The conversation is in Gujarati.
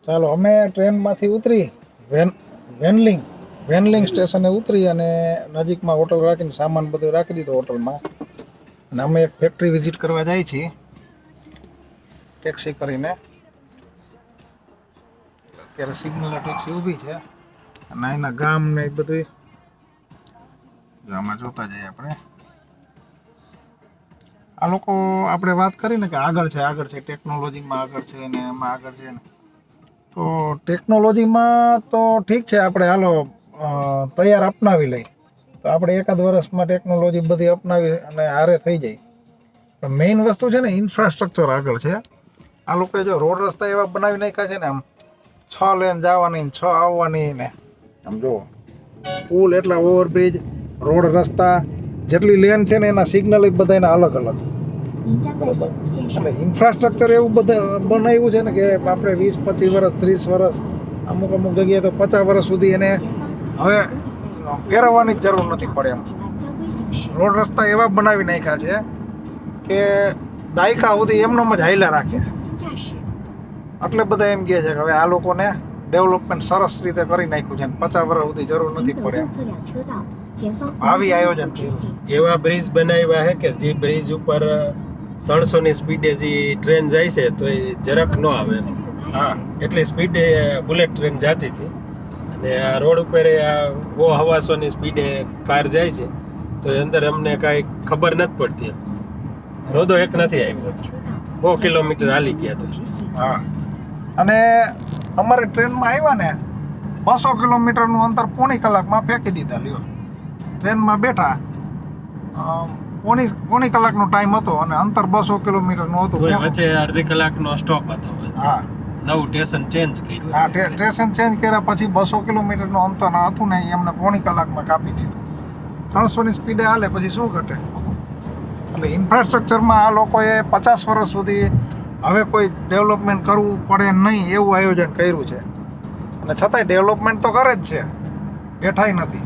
ચાલો અમે ટ્રેનમાંથી ઉતરી વેનલિંગ સ્ટેશને ઉતરી અને નજીકમાં હોટલ રાખીને સામાન બધું રાખી દીધો હોટલમાં. અને અમે એક ફેક્ટરી વિઝિટ કરવા જઈએ છીએ ટેક્સી કરીને. અત્યારે સિગ્નલ ટેક્સી ઊભી છે અને એના ગામ ને એ બધું આમાં જોતા જઈએ આપણે. આ લોકો આપણે વાત કરીને કે આગળ છે ટેકનોલોજીમાં આગળ છે ને એમાં આગળ છે ને, તો ટેકનોલોજીમાં તો ઠીક છે, આપણે હાલો તૈયાર અપનાવી લઈ તો આપણે એકાદ વર્ષમાં ટેકનોલોજી બધી અપનાવી અને હારે થઈ જાય. પણ મેઇન વસ્તુ છે ને ઇન્ફ્રાસ્ટ્રક્ચર આગળ છે. આ લોકોએ જો રોડ રસ્તા એવા બનાવી નાખ્યા છે ને, આમ 6 લેન જવાની 6 આવવાની ને, આમ જુઓ પુલ એટલા ઓવરબ્રિજ રોડ રસ્તા જેટલી લેન છે ને એના સિગ્નલ બધાના અલગ અલગ. બરોબર. એટલે ઇન્ફ્રાસ્ટ્રક્ચર એવું બધા બનાવ્યું છે ને કે આપણે 20-25 વર્ષ 30 વર્ષ અમુક જગ્યાએ તો 50 વર્ષ સુધી એને હવે ફેરવવાની જ જરૂર નથી પડે એમ. રોડ રસ્તા એવા બનાવી નાખ્યા છે કે દાયકા સુધી એમનેમ જ હાલ્યા રાખે. એટલે બધા એમ કહે છે કે હવે આ લોકોને ડેવલપમેન્ટ સરસ રીતે કરી નાખ્યું છે ને 50 વર્ષ સુધી જરૂર નથી પડે એમ. આવી આયોજન છે. એવા બ્રિજ બનાવ્યા છે કે જે બ્રિજ ઉપર 300 ની સ્પીડે જે ટ્રેન જાય છે તો એ જરાક ન આવે. હા, એટલી સ્પીડે બુલેટ ટ્રેન જતી હતી અને આ રોડ ઉપર આ બહુ હવાસોની સ્પીડે કાર જાય છે તો એ અંદર અમને કાંઈ ખબર નથી પડતી. રોદો એક નથી આવ્યો, બહુ કિલોમીટર હાલી ગયા તો. હા. અને અમારે ટ્રેનમાં આવ્યા ને 200 કિલોમીટરનું અંતર પોણી કલાકમાં ફેંકી દીધા. લ્યો, ટ્રેનમાં બેઠા પોણી કલાકનો ટાઈમ હતો અને અંતર 200 કિલોમીટરનું હતું. વચ્ચે અડધી કલાકનો સ્ટોપ હતો. હા, નવું સ્ટેશન ચેન્જ કર્યું. હા, સ્ટેશન ચેન્જ કર્યા પછી 200 કિલોમીટરનું અંતર હતું ને એમને પોણી કલાકમાં કાપી દીધું. 300ની સ્પીડે હાલે પછી શું ઘટે? એટલે ઇન્ફ્રાસ્ટ્રક્ચરમાં આ લોકોએ 50 વર્ષ સુધી હવે કોઈ ડેવલપમેન્ટ કરવું પડે નહીં એવું આયોજન કર્યું છે. અને છતાંય ડેવલપમેન્ટ તો કરે જ છે, બેઠાય નથી.